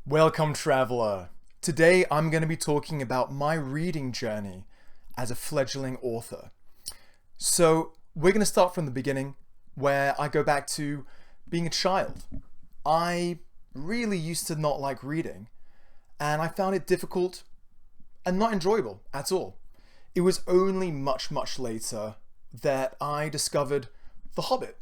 Welcome, traveler. Today I'm going to be talking about my reading journey as a fledgling author. So we're going to start from the beginning, where I go back to being a child. I really used to not like reading, and I found it difficult and not enjoyable at all. It was only much later that I discovered The Hobbit.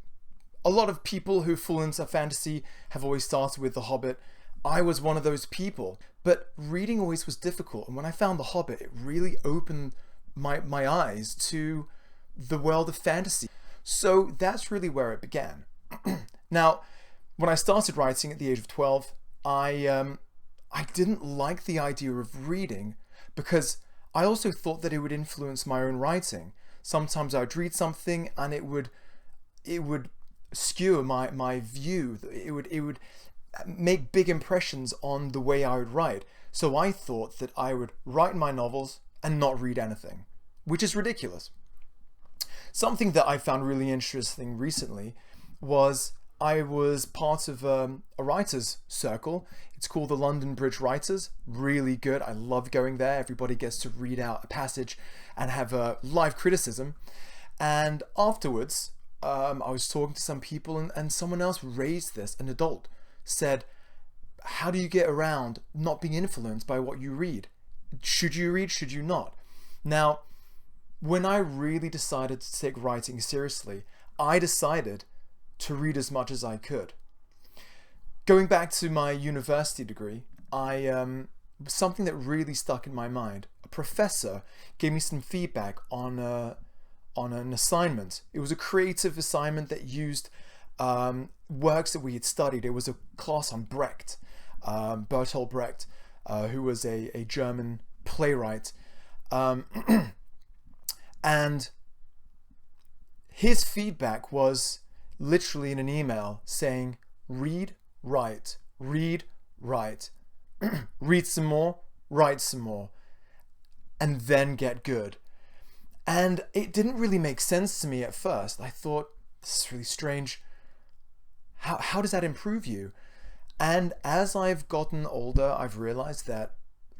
A lot of people who fall into fantasy have always started with The Hobbit. I was one of those people, but reading always was difficult. And when I found The Hobbit, it really opened my eyes to the world of fantasy. So that's really where it began. Now, when I started writing at the age of 12, I didn't like the idea of reading because I also thought that it would influence my own writing. Sometimes I'd read something and it would skew my view. It would make big impressions on the way I would write. So I thought that I would write my novels and not read anything, which is ridiculous. Something that I found really interesting recently was I was part of a writers circle. It's called the London Bridge Writers. Really good. I love going there. Everybody gets to read out a passage and have a live criticism. And afterwards, I was talking to some people and someone else raised this, an adult, said, how do you get around not being influenced by what you read? Should you read? Should you not? Now, when I really decided to take writing seriously, I decided to read as much as I could. Going back to my university degree, something that really stuck in my mind. A professor gave me some feedback on an assignment. It was a creative assignment that used works that we had studied. It was a class on Brecht, Bertolt Brecht, who was a German playwright. And his feedback was literally in an email saying, read, write, read, write, read some more, write some more, and then get good. And it didn't really make sense to me at first. I thought, this is really strange. How does that improve you? And as I've gotten older, I've realized that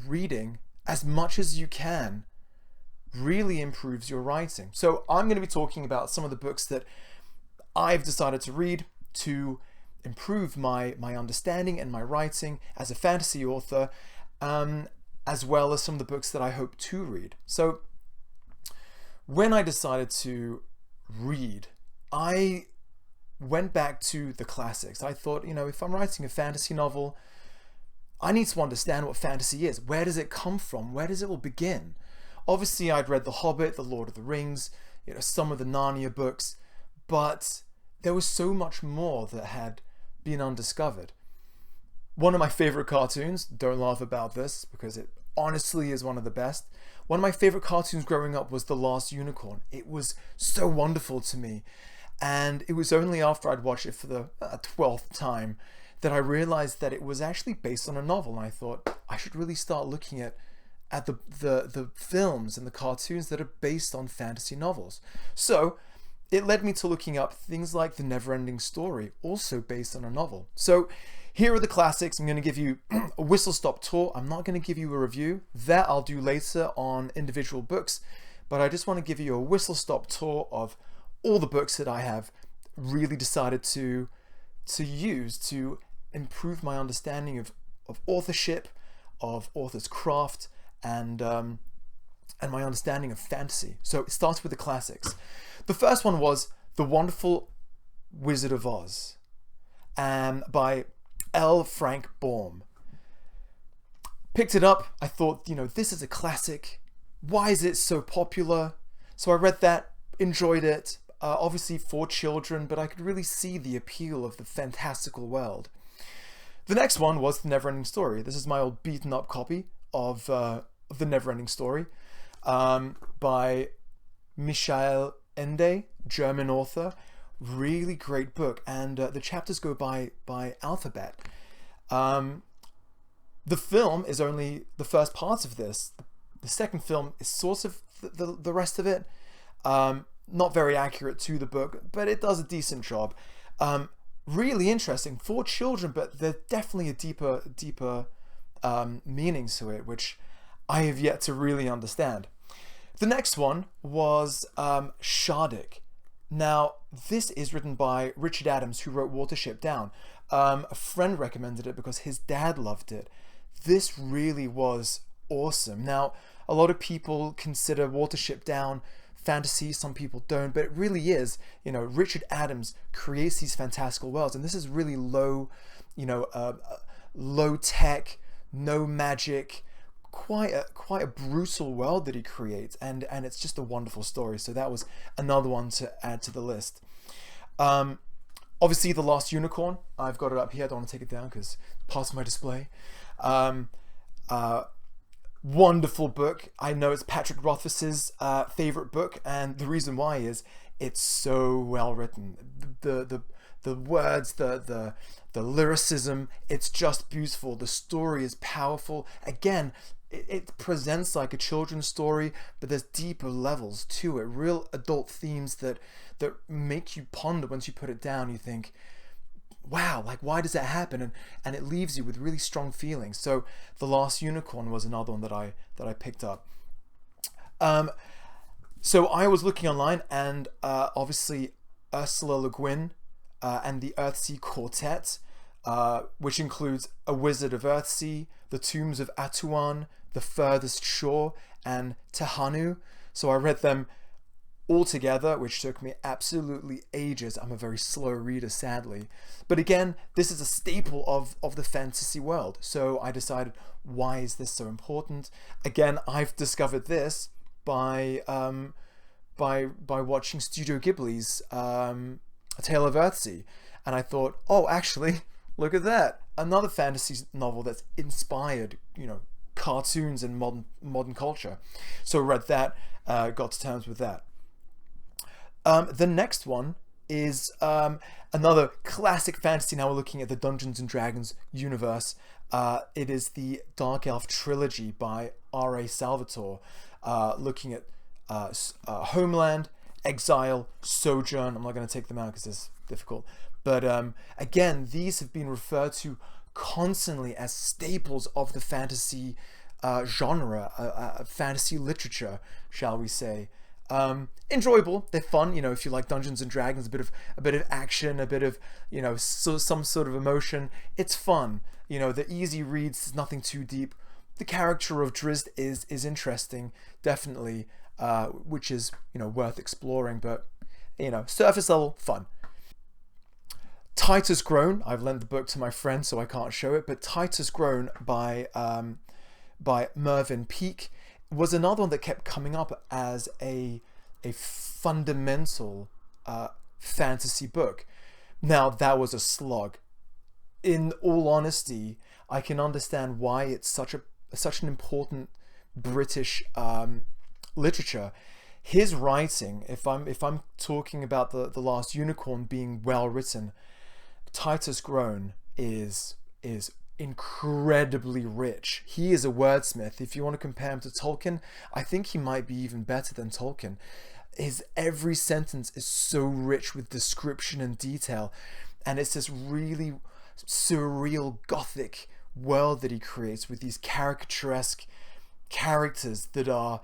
reading as much as you can really improves your writing. So I'm going to be talking about some of the books that I've decided to read to improve my understanding and my writing as a fantasy author, as well as some of the books that I hope to read. So when I decided to read, I went back to the classics. I thought, if I'm writing a fantasy novel, I need to understand what fantasy is. Where does it come from? Where does it all begin? Obviously, I'd read The Hobbit, The Lord of the Rings, some of the Narnia books, but there was so much more that had been undiscovered. One of my favorite cartoons, don't laugh about this because it honestly is one of the best. One of my favorite cartoons growing up was The Last Unicorn. It was so wonderful to me. And it was only after I'd watched it for the 12th time that I realized that it was actually based on a novel. And I thought, I should really start looking at the films and the cartoons that are based on fantasy novels. So it led me to looking up things like The Neverending Story, also based on a novel. So here are the classics. I'm going to give you a whistle-stop tour. I'm not going to give you a review. That I'll do later on individual books. But I just want to give you a whistle-stop tour of all the books that I have really decided to use to improve my understanding of authorship, of author's craft, and my understanding of fantasy. So it starts with the classics. The first one was The Wonderful Wizard of Oz, by L. Frank Baum. Picked it up. I thought, this is a classic. Why is it so popular? So I read that, enjoyed it. Obviously for children, but I could really see the appeal of the fantastical world. The next one was The Neverending Story. This is my old beaten up copy of The Neverending Story, by Michael Ende, German author. Really great book, and the chapters go by alphabet. The film is only the first part of this. The second film is sort of the rest of it. Not very accurate to the book, but it does a decent job. really interesting for children, but there's definitely a deeper meaning to it, which I have yet to really understand. The next one was Shardik. Now, this is written by Richard Adams, who wrote Watership Down. A friend recommended it because his dad loved it. This really was awesome. Now, a lot of people consider Watership Down fantasy, some people don't, but it really is. Richard Adams creates these fantastical worlds, and this is really low, low tech, no magic, quite a brutal world that he creates, and it's just a wonderful story. So that was another one to add to the list. Obviously, The Last Unicorn, I've got it up here. I don't want to take it down because it's past my display. Wonderful book. I know it's Patrick Rothfus's favorite book, and the reason why is it's so well written. The words, the lyricism, it's just beautiful. The story is powerful. Again, it presents like a children's story, but there's deeper levels to it. Real adult themes that make you ponder. Once you put it down, you think, wow, like, why does that happen? And it leaves you with really strong feelings. So The Last Unicorn was another one that I picked up. So I was looking online, and obviously Ursula Le Guin and the Earthsea Quartet, which includes A Wizard of Earthsea, The Tombs of Atuan, The Furthest Shore, and Tehanu. So I read them all together, which took me absolutely ages. I'm a very slow reader, sadly. But again, this is a staple of the fantasy world. So I decided, why is this so important? Again, I've discovered this by watching Studio Ghibli's A Tale of Earthsea. And I thought, oh, actually, look at that. Another fantasy novel that's inspired, cartoons and modern culture. So I read that, got to terms with that. The next one is another classic fantasy. Now we're looking at the Dungeons and Dragons universe. It is the Dark Elf Trilogy by R.A. Salvatore, looking at Homeland, Exile, Sojourn. I'm not going to take them out because it's difficult. But again, these have been referred to constantly as staples of the fantasy genre, fantasy literature, shall we say. Enjoyable, they're fun, if you like Dungeons and Dragons, a bit of action, a bit of some sort of emotion. It's fun, the easy reads, nothing too deep. The character of Drizzt is interesting, definitely, which is worth exploring, but surface level fun. Titus Groan, I've lent the book to my friend, so I can't show it, but Titus Groan by Mervyn Peake was another one that kept coming up as a fundamental fantasy book. Now, that was a slog. In all honesty, I can understand why it's such an important British literature. His writing, if I'm talking about the Last Unicorn being well written, Titus Groan is incredibly rich. He is a wordsmith. If you want to compare him to Tolkien, I think he might be even better than Tolkien. His every sentence is so rich with description and detail, and it's this really surreal gothic world that he creates with these caricaturesque characters that are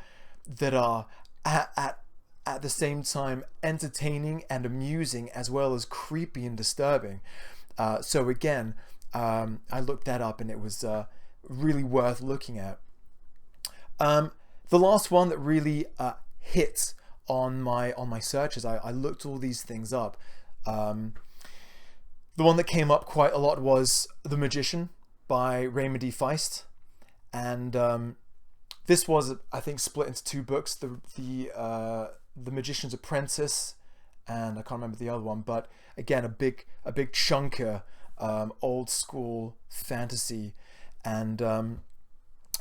at the same time entertaining and amusing, as well as creepy and disturbing. So again, I looked that up, and it was really worth looking at. The last one that really hit on my searches, I looked all these things up. The one that came up quite a lot was The Magician by Raymond Feist, and this was, I think, split into two books: the Magician's Apprentice, and I can't remember the other one, but again, a big chunker. Old school fantasy, and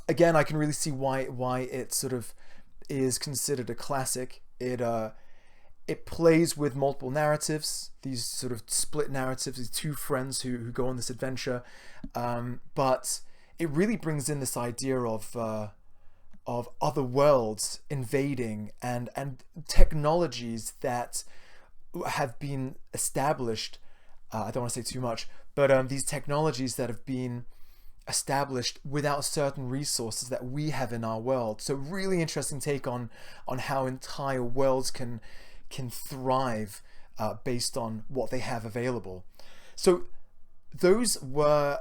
again, I can really see why it sort of is considered a classic. It plays with multiple narratives, these sort of split narratives, these two friends who go on this adventure, but it really brings in this idea of other worlds invading and technologies that have been established I don't want to say too much, but these technologies that have been established without certain resources that we have in our world. So really interesting take on how entire worlds can thrive based on what they have available. So those were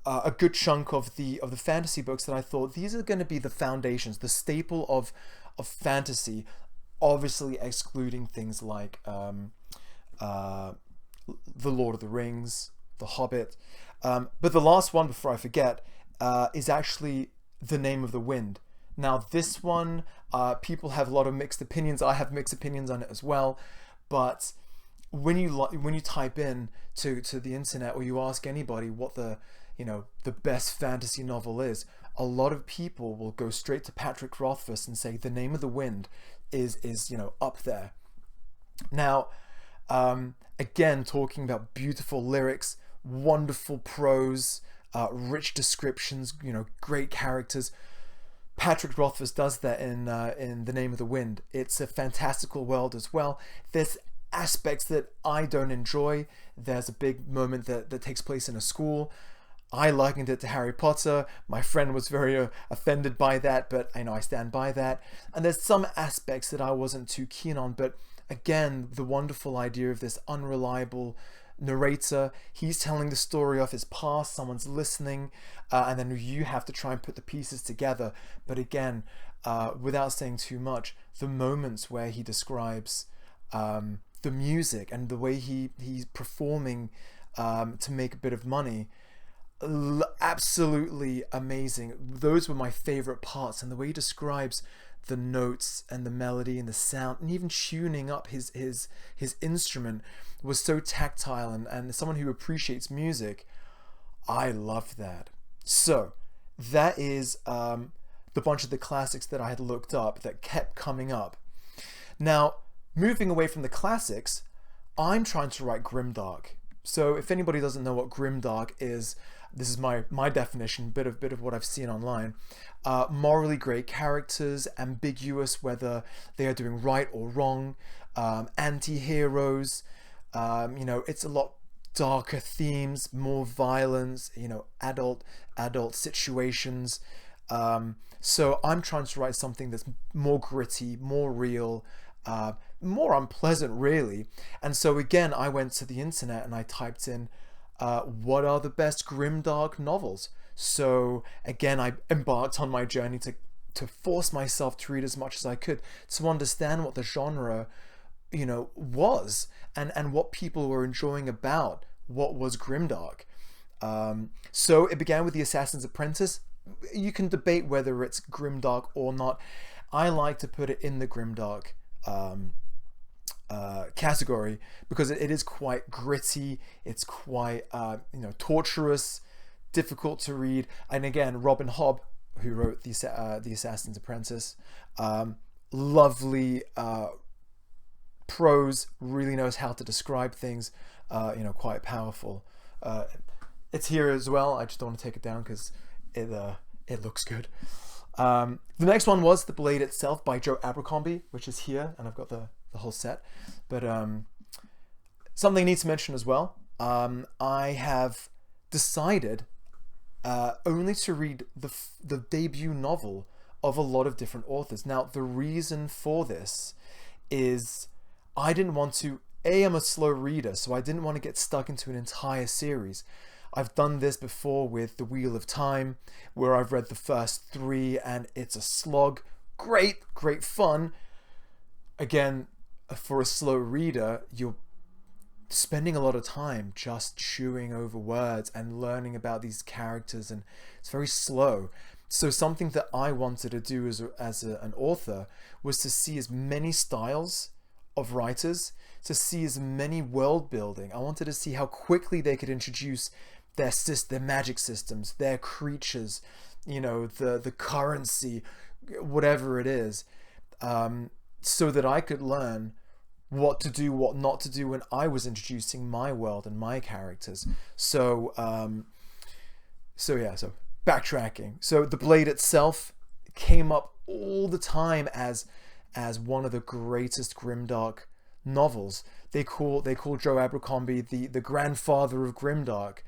a good chunk of the fantasy books that I thought these are going to be the foundations, the staple of fantasy, obviously excluding things like The Lord of the Rings, The Hobbit. But the last one, before I forget, is actually The Name of the Wind. Now, this one, people have a lot of mixed opinions. I have mixed opinions on it as well. But when you type in to the internet, or you ask anybody what the best fantasy novel is, a lot of people will go straight to Patrick Rothfus and say The Name of the Wind is up there. Now, again, talking about beautiful lyrics, wonderful prose, rich descriptions, great characters. Patrick Rothfuss does that in The Name of the Wind. It's a fantastical world as well. There's aspects that I don't enjoy. There's a big moment that takes place in a school. I likened it to Harry Potter. My friend was very offended by that, but I stand by that. And there's some aspects that I wasn't too keen on, but again, the wonderful idea of this unreliable narrator. He's telling the story of his past, someone's listening, and then you have to try and put the pieces together. But again, without saying too much, the moments where he describes the music and the way he's performing to make a bit of money, absolutely amazing. Those were my favorite parts, and the way he describes the notes and the melody and the sound, and even tuning up his instrument was so tactile, and someone who appreciates music, I loved that. So that is the bunch of the classics that I had looked up that kept coming up. Now, moving away from the classics, I'm trying to write Grimdark. So if anybody doesn't know what Grimdark is, this is my definition, bit of what I've seen online. Morally grey characters, ambiguous whether they are doing right or wrong, anti-heroes, it's a lot darker themes, more violence, adult situations. So I'm trying to write something that's more gritty, more real, more unpleasant really. And so again, I went to the internet and I typed in what are the best grimdark novels. So again, I embarked on my journey to force myself to read as much as I could to understand what the genre was and what people were enjoying about what was grimdark. So it began with The Assassin's Apprentice. You can debate whether it's grimdark or not. I like to put it in the grimdark category because it is quite gritty. It's quite torturous, difficult to read. And again, Robin Hobb, who wrote the Assassin's Apprentice, lovely prose, really knows how to describe things, quite powerful. It's here as well. I just don't want to take it down because it looks good. The next one was The Blade Itself by Joe Abercrombie, which is here, and I've got the whole set. But something I need to mention as well, I have decided only to read the debut novel of a lot of different authors. Now, the reason for this is I didn't want to, I'm a slow reader, so I didn't want to get stuck into an entire series. I've done this before with The Wheel of Time, where I've read the first 3 and it's a slog. Great fun. Again, for a slow reader, you're spending a lot of time just chewing over words and learning about these characters, and it's very slow. So something that I wanted to do as an author was to see as many styles of writers, to see as many world building. I wanted to see how quickly they could introduce their magic systems, their creatures, the currency, whatever it is, so that I could learn what to do, what not to do when I was introducing my world and my characters. So backtracking. So The Blade Itself came up all the time as one of the greatest grimdark novels. they call Joe Abercrombie the grandfather of Grimdark.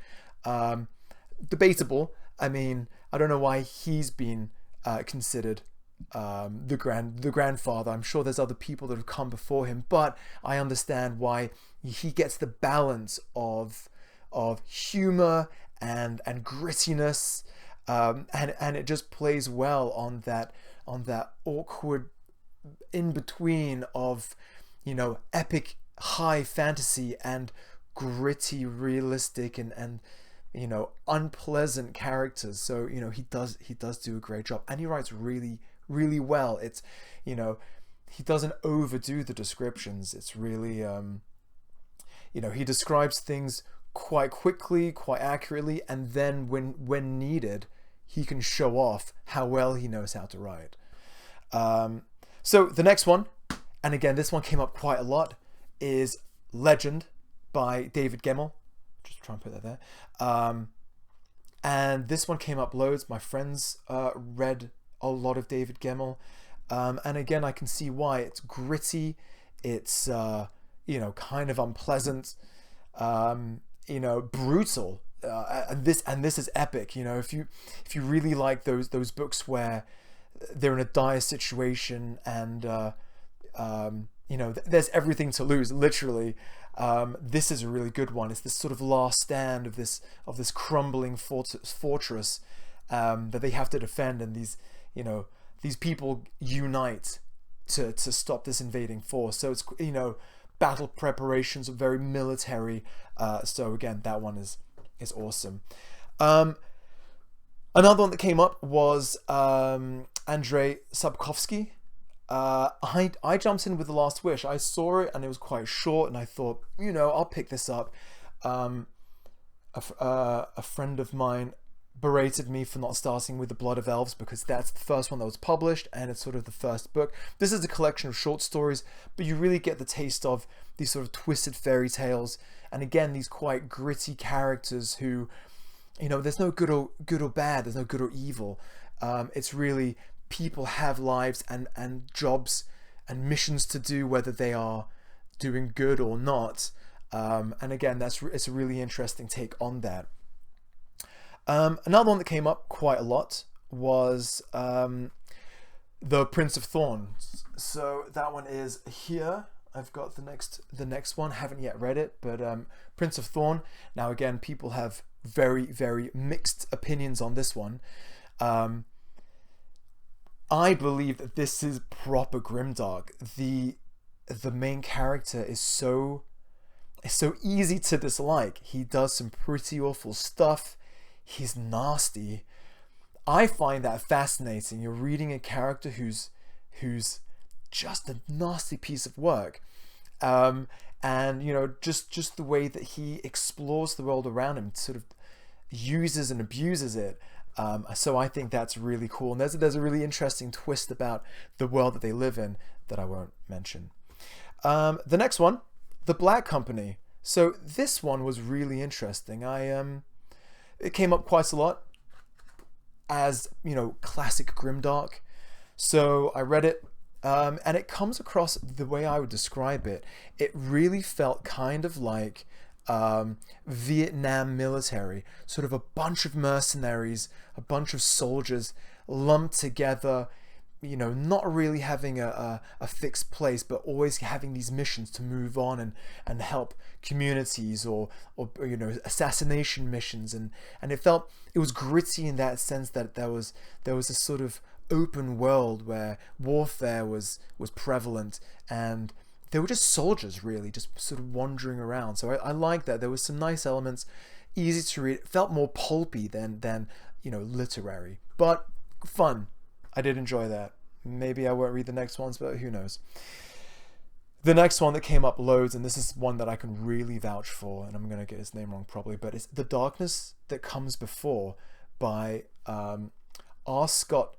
Debatable. I mean, I don't know why he's been considered the grandfather. I'm sure there's other people that have come before him, but I understand why he gets the balance of humor and grittiness, and it just plays well on that awkward in between of, you know, epic high fantasy and gritty realistic and you know, unpleasant characters. So, you know, he does do a great job, and he writes really well. It's, you know, he doesn't overdo the descriptions. It's really you know, he describes things quite quickly, quite accurately, and then when needed, he can show off how well he knows how to write. So the next one, and again this one came up quite a lot, is Legend by David Gemmell. Just try and put that there. And this one came up loads. My friends read a lot of David Gemmell, and again I can see why. It's gritty, it's you know, kind of unpleasant, you know, brutal, and this is epic. You know, if you really like those books where they're in a dire situation and you know, there's everything to lose, literally. This is a really good one. It's this sort of last stand of this crumbling fortress that they have to defend, and these people unite to stop this invading force. So it's, you know, battle preparations are very military. So again, that one is awesome. Another one that came up was Andrzej Sarpkowski. I jumped in with The Last Wish. I saw it and it was quite short, and I thought, you know, I'll pick this up. A friend of mine berated me for not starting with The Blood of Elves, because that's the first one that was published and it's sort of the first book. This is a collection of short stories, but you really get the taste of these sort of twisted fairy tales, and again these quite gritty characters who, you know, there's no good or bad, there's no good or evil. It's really, people have lives and jobs and missions to do, whether they are doing good or not. And again, it's a really interesting take on that. Another one that came up quite a lot was The Prince of Thorns. So that one is here. I've got the next one. Haven't yet read it, but Prince of Thorn. Now again, people have very, very mixed opinions on this one. I believe that this is proper grimdark. The main character is so easy to dislike. He does some pretty awful stuff. He's nasty. I find that fascinating. You're reading a character who's just a nasty piece of work. And you know, just the way that he explores the world around him, sort of uses and abuses it. So I think that's really cool. And there's a really interesting twist about the world that they live in that I won't mention. The next one, The Black Company. So this one was really interesting. It came up quite a lot as, you know, classic grimdark. So I read it, and it comes across the way I would describe it. It really felt kind of like Vietnam military, sort of a bunch of mercenaries, a bunch of soldiers lumped together, you know, not really having a fixed place, but always having these missions to move on and help communities or you know, assassination missions, and it was gritty in that sense that there was a sort of open world where warfare was prevalent, and they were just soldiers really just sort of wandering around. So I like that. There was some nice elements, easy to read. It felt more pulpy than you know, literary, but fun. I did enjoy that. Maybe I won't read the next ones, but who knows. The next one that came up loads, and this is one that I can really vouch for, and I'm going to get his name wrong probably, but it's The Darkness That Comes Before by R. Scott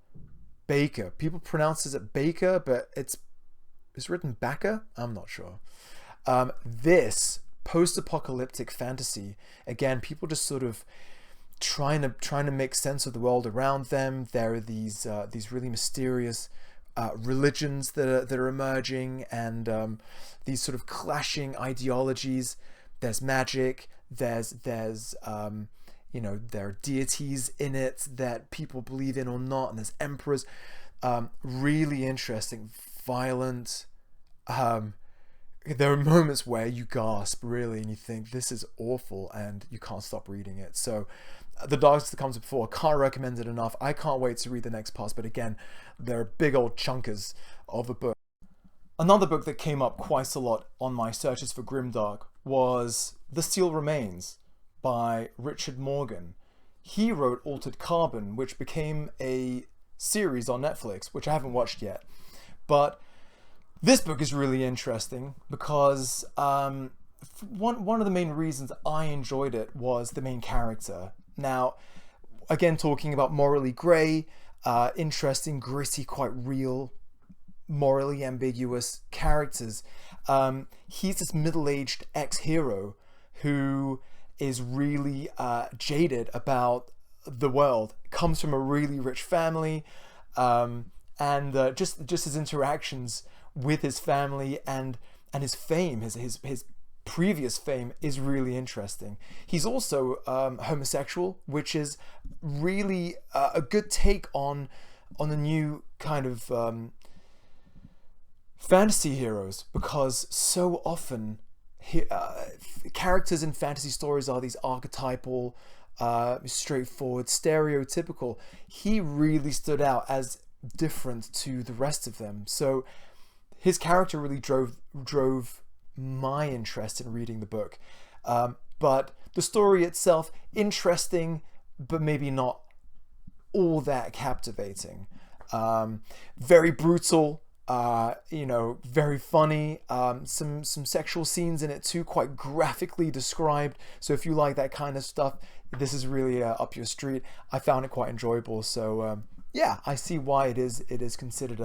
Bakker. People pronounce it Baker, but it's written Bakker? I'm not sure. This post-apocalyptic fantasy, again, people just sort of trying to make sense of the world around them. There are these really mysterious religions that are emerging, and these sort of clashing ideologies. There's magic. There's you know, there are deities in it that people believe in or not, and there's emperors. Really interesting, violent. There are moments where you gasp, really, and you think, this is awful, and you can't stop reading it. So The Darkness That Comes Before, can't recommend it enough. I can't wait to read the next parts, but again, they're big old chunkers of a book. Another book that came up quite a lot on my searches for Grimdark was The Steel Remains by Richard Morgan. He wrote Altered Carbon, which became a series on Netflix, which I haven't watched yet. But this book is really interesting because one of the main reasons I enjoyed it was the main character. Now, again, talking about morally grey, interesting, gritty, quite real, morally ambiguous characters. He's this middle-aged ex-hero who is really jaded about the world, comes from a really rich family, and just his interactions with his family and his fame, his previous fame, is really interesting. He's also homosexual, which is really a good take on the new kind of fantasy heroes, because so often characters in fantasy stories are these archetypal, straightforward, stereotypical. He really stood out as different to the rest of them. So his character really drove my interest in reading the book. But the story itself, interesting, but maybe not all that captivating. Very brutal, you know, very funny. Some sexual scenes in it too, quite graphically described. So if you like that kind of stuff, this is really up your street. I found it quite enjoyable. So yeah, I see why it is considered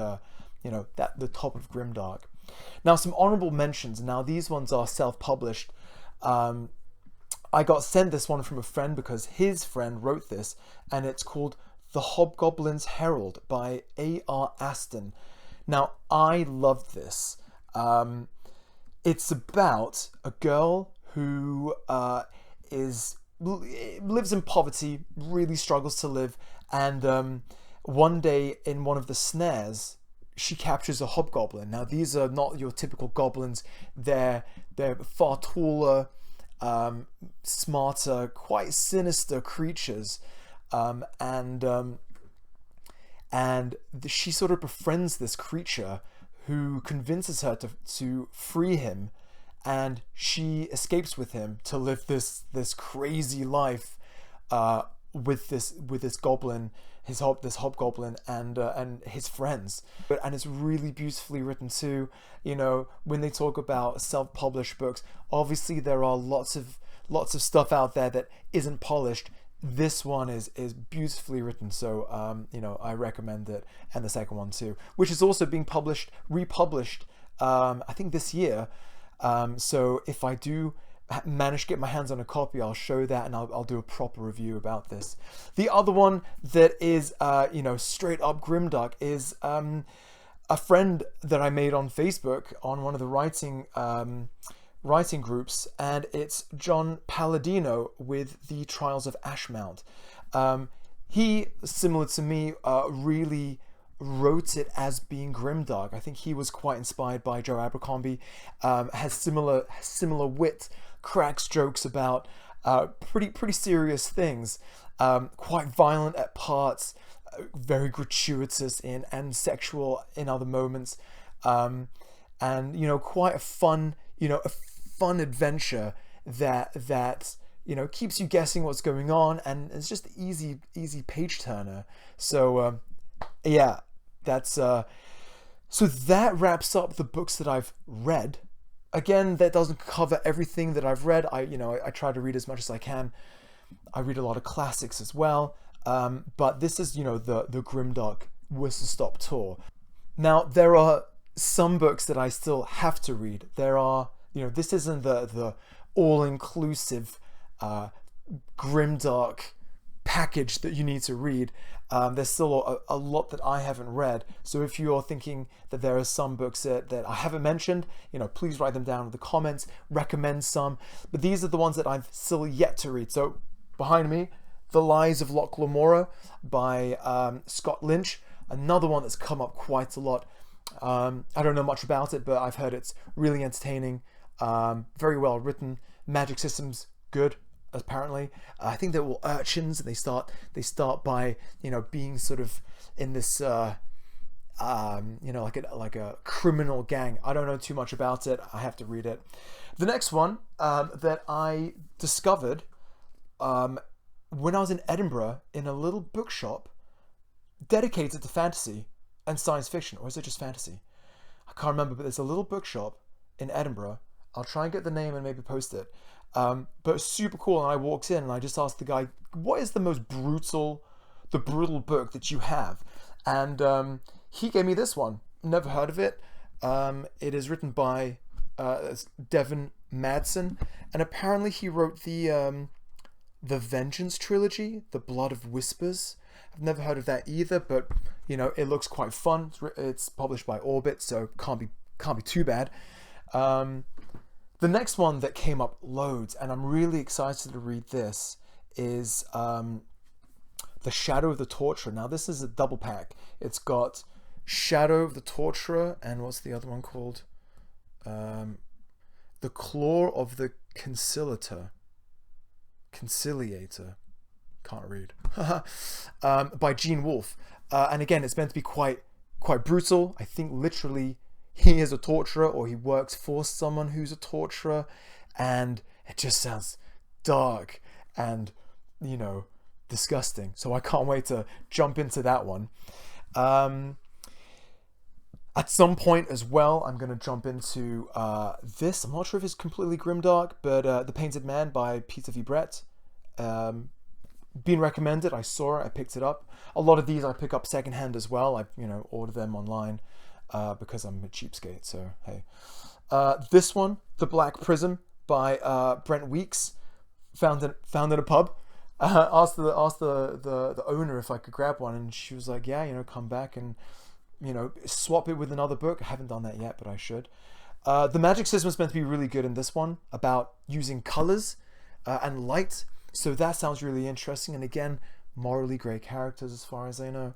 you know, the top of Grimdark. Now, some honorable mentions. Now, these ones are self-published. I got sent this one from a friend because his friend wrote this, and it's called The Hobgoblin's Herald by A.R. Aston. Now, I loved this. It's about a girl who lives in poverty, really struggles to live, and one day in one of the snares, she captures a hobgoblin. Now, these are not your typical goblins. They're far taller, smarter, quite sinister creatures, and she sort of befriends this creature who convinces her to free him, and she escapes with him to live this crazy life with this goblin, this hobgoblin, and his friends. And it's really beautifully written too. You know, when they talk about self-published books, obviously there are lots of stuff out there that isn't polished. This one is beautifully written, so you know, I recommend it, and the second one too, which is also being republished I think this year. So if I do manage to get my hands on a copy, I'll show that, and I'll do a proper review about this. The other one that is you know, straight up Grimdark is a friend that I made on Facebook on one of the writing groups, and it's John Palladino with The Trials of Ashmount. He, similar to me, really wrote it as being grimdark. I think he was quite inspired by Joe Abercrombie. Has similar wit, cracks jokes about pretty serious things. Quite violent at parts, very gratuitous and sexual in other moments, and you know, quite a fun adventure that you know, keeps you guessing what's going on, and it's just easy page turner. So yeah, that's so that wraps up the books that I've read. Again, that doesn't cover everything that I've read. I try to read as much as I can. I read a lot of classics as well, but this is, you know, the Grimdark Whistle Stop tour. Now, there are some books that I still have to read. There are, you know, this isn't the all-inclusive grimdark package that you need to read. There's still a lot that I haven't read. So if you're thinking that there are some books that I haven't mentioned, please write them down in the comments, recommend some. But these are the ones that I've still yet to read. So behind me, The Lies of Loch Lamora by Scott Lynch, another one that's come up quite a lot. I don't know much about it, but I've heard it's really entertaining, very well written, magic systems good, apparently. I think they're all urchins, and they start by being sort of in this like a criminal gang. I don't know too much about it. I have to read it. The next one that I discovered when I was in Edinburgh in a little bookshop dedicated to fantasy and science fiction, or is it just fantasy? I can't remember, but there's a little bookshop in Edinburgh. I'll try and get the name and maybe post it. But it's super cool, and I walked in and I just asked the guy, what is the most brutal book that you have? And he gave me this one. Never heard of it. It is written by Devin Madsen, and apparently he wrote the Vengeance trilogy, The Blood of Whispers. I've never heard of that either, but it looks quite fun. It's published by Orbit, so can't be too bad. The next one that came up loads, and I'm really excited to read this, is The Shadow of the Torturer. Now this is a double pack. It's got Shadow of the Torturer, and what's the other one called? The Claw of the Conciliator. Can't read. By Gene Wolfe. And again, it's meant to be quite brutal. I think literally he is a torturer, or he works for someone who's a torturer, and it just sounds dark and disgusting. So I can't wait to jump into that one. At some point as well, I'm going to jump into this. I'm not sure if it's completely grimdark, but The Painted Man by Peter V. Brett. Been recommended. I saw it. I picked it up. A lot of these I pick up secondhand as well. I order them online because I'm a cheapskate. So hey, this one, The Black Prism by Brent Weeks, found in a pub. Asked the owner if I could grab one, and she was like, yeah, come back and swap it with another book. I haven't done that yet, but I should. The magic system is meant to be really good in this one, about using colors and light. So that sounds really interesting. And again, morally grey characters as far as I know.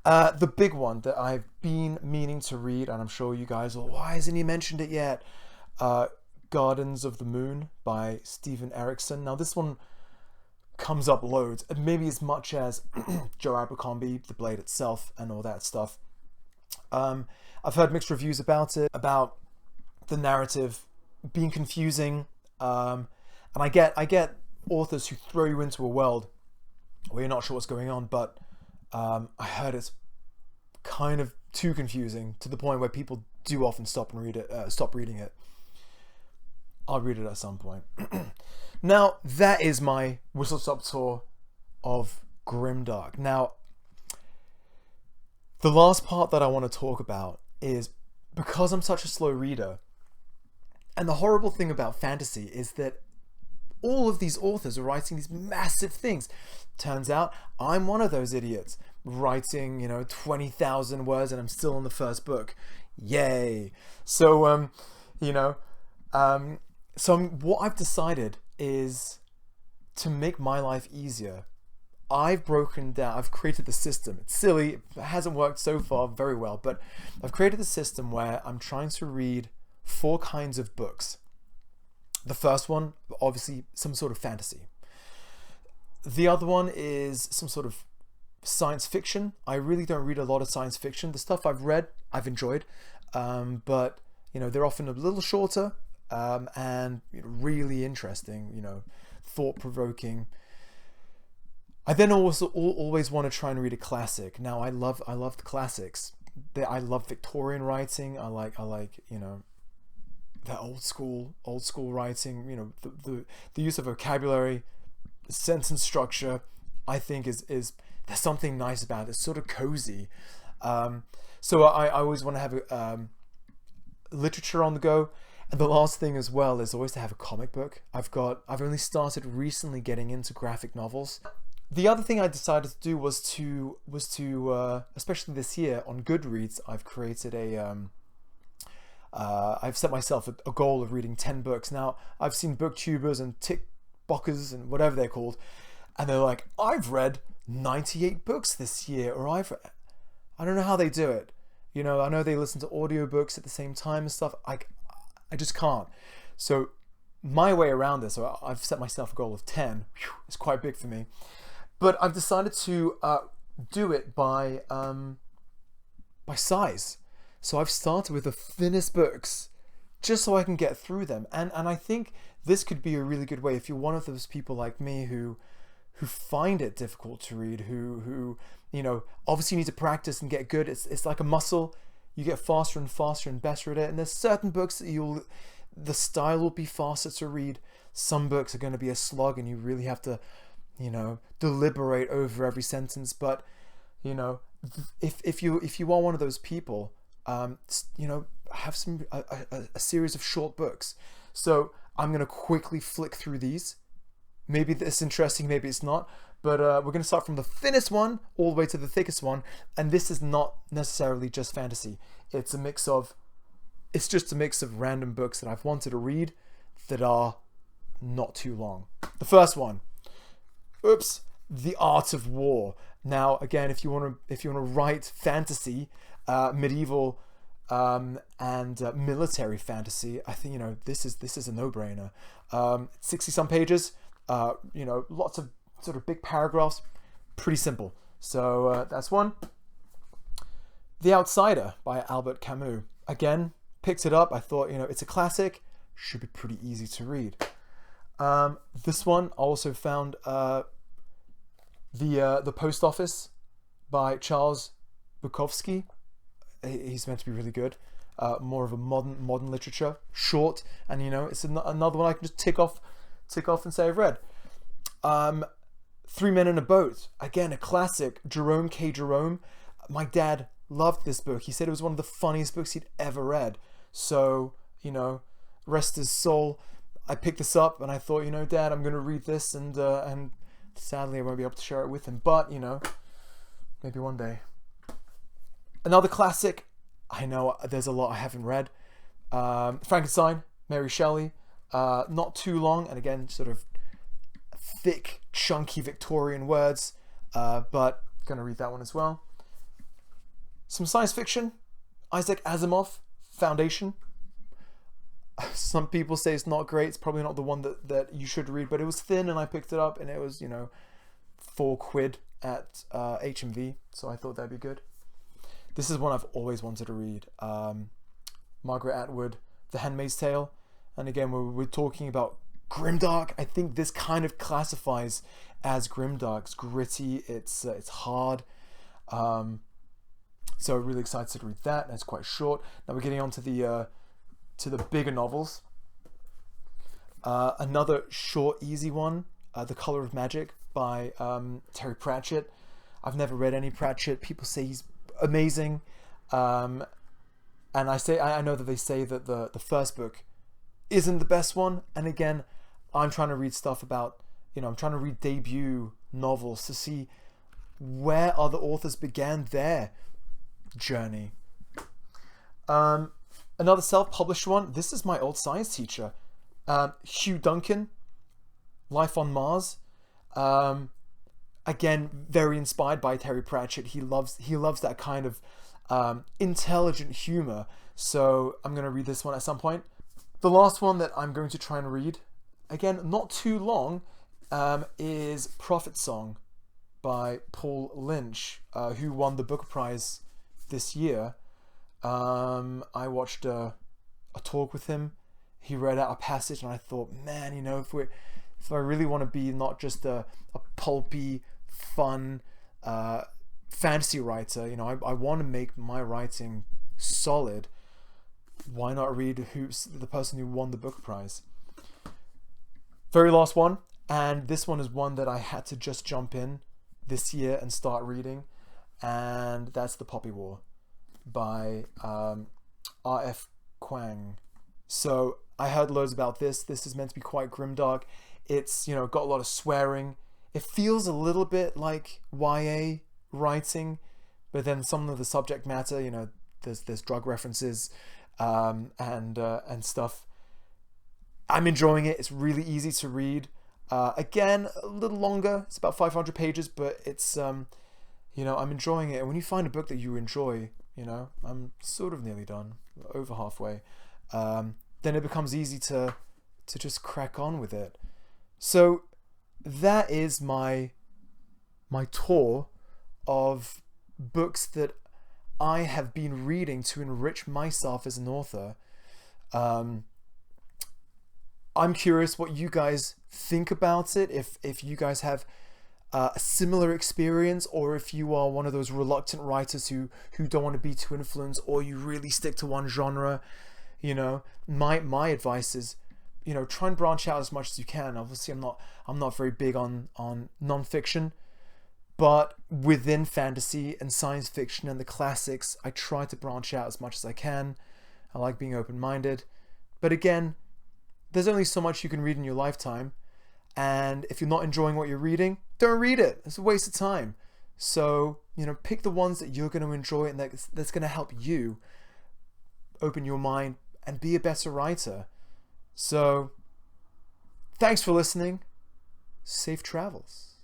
The big one that I've been meaning to read, and I'm sure you guys will, why hasn't he mentioned it yet? Gardens of the Moon by Stephen Erickson. Now this one comes up loads, maybe as much as Joe Abercrombie, The Blade itself, and all that stuff. I've heard mixed reviews about it, about the narrative being confusing, and I get authors who throw you into a world where you're not sure what's going on, but I heard it's kind of too confusing to the point where people do often stop reading it. I'll read it at some point. Now, that is my whistle-stop tour of Grimdark. Now, the last part that I want to talk about is, because I'm such a slow reader, and the horrible thing about fantasy is that all of these authors are writing these massive things. Turns out I'm one of those idiots writing 20,000 words, and I'm still in the first book. Yay! So what I've decided is to make my life easier. I've created the system. It's silly, it hasn't worked so far very well, but I've created the system where I'm trying to read 4 kinds of books. The first one, obviously, some sort of fantasy. The other one is some sort of science fiction. I really don't read a lot of science fiction. The stuff I've read, I've enjoyed, but they're often a little shorter and really interesting, thought-provoking. I then also always want to try and read a classic. Now, I love the classics. I love Victorian writing. I like that old school writing. The use of vocabulary, sentence structure, I think is there's something nice about it. It's sort of cozy. So I always want to have literature on the go. And the last thing as well is always to have a comic book. I've only started recently getting into graphic novels. The other thing I decided to do was to especially this year on Goodreads, I've created I've set myself a goal of reading 10 books. Now, I've seen booktubers and tickboxers and whatever they're called, and they're like, I've read 98 books this year, or I don't know how they do it. You know, I know they listen to audiobooks at the same time and stuff. I just can't. So my way around this, so I've set myself a goal of 10. It's quite big for me. But I've decided to do it by size. So I've started with the thinnest books just so I can get through them. And I think this could be a really good way if you're one of those people like me who find it difficult to read, who you know, obviously you need to practice and get good. It's like a muscle. You get faster and faster and better at it. And there's certain books that the style will be faster to read. Some books are going to be a slog and you really have to, you know, deliberate over every sentence. But, you know, if you are one of those people, you know, have a series of short books. So I'm going to quickly flick through these. Maybe it's interesting, maybe it's not. But we're going to start from the thinnest one all the way to the thickest one. And this is not necessarily just fantasy. It's just a mix of random books that I've wanted to read that are not too long. The first one, The Art of War. Now, again, if you want to write fantasy, medieval and military fantasy, I think, you know, this is a no-brainer. 60 some pages, you know, lots of sort of big paragraphs, pretty simple. So that's one. The Outsider by Albert Camus. Again, picked it up. I thought, you know, it's a classic, should be pretty easy to read. This one I also found the Post Office by Charles Bukowski. He's meant to be really good. More of a modern literature, short, and you know, it's another one I can just tick off and say I've read. Three Men in a Boat, again a classic. Jerome K. Jerome. My dad loved this book. He said it was one of the funniest books he'd ever read. So, you know, rest his soul. I picked this up and I thought, you know, Dad, I'm going to read this, and sadly I won't be able to share it with him. But, you know, maybe one day. Another classic. I know there's a lot I haven't read. Frankenstein, Mary Shelley. Not too long, and again, sort of thick, chunky Victorian words, but gonna read that one as well. Some science fiction. Isaac Asimov, Foundation. Some people say it's not great. It's probably not the one that you should read, but it was thin and I picked it up and it was, you know, £4 at HMV, so I thought that'd be good. This is one I've always wanted to read. Margaret Atwood, The Handmaid's Tale. And again, we're talking about Grimdark. I think this kind of classifies as Grimdark. It's gritty, it's hard. So really excited to read that, and it's quite short. Now we're getting on to the bigger novels. Another short, easy one, The Color of Magic by Terry Pratchett. I've never read any Pratchett. People say he's amazing, and I know that they say that the first book isn't the best one. And again, I'm trying to read stuff about, you know, I'm trying to read debut novels to see where other authors began their journey. Another self-published one. This is my old science teacher, Hugh Duncan, Life on Mars. Again, very inspired by Terry Pratchett. He loves that kind of intelligent humor. So I'm going to read this one at some point. The last one that I'm going to try and read, again, not too long, is Prophet Song by Paul Lynch, who won the Booker Prize this year. I watched a talk with him. He read out a passage and I thought, man, you know, if I really want to be not just a pulpy, fun fantasy writer, you know, I want to make my writing solid. Why not read who's the person who won the Booker Prize? Very last one, and this one is one that I had to just jump in this year and start reading, and that's The Poppy War by R.F. Kuang. So I heard loads about this. This is meant to be quite grimdark. It's, you know, got a lot of swearing. it feels a little bit like YA writing, but then some of the subject matter, you know, there's drug references and stuff. I'm enjoying it. It's really easy to read. Again, a little longer. It's about 500 pages, but it's you know, I'm enjoying it. And when you find a book that you enjoy, you know, I'm sort of nearly done, over halfway, then it becomes easy to just crack on with it. So that is my tour of books that I have been reading to enrich myself as an author. I'm curious what you guys think about it, if you guys have a similar experience, or if you are one of those reluctant writers who don't want to be too influenced, or you really stick to one genre. You know, my advice is, you know, try and branch out as much as you can. Obviously, I'm not very big on non-fiction, but within fantasy and science fiction and the classics, I try to branch out as much as I can. I like being open-minded, but again, there's only so much you can read in your lifetime, and if you're not enjoying what you're reading, don't read it. It's a waste of time. So, you know, pick the ones that you're going to enjoy and that's going to help you open your mind and be a better writer. So, thanks for listening. Safe travels.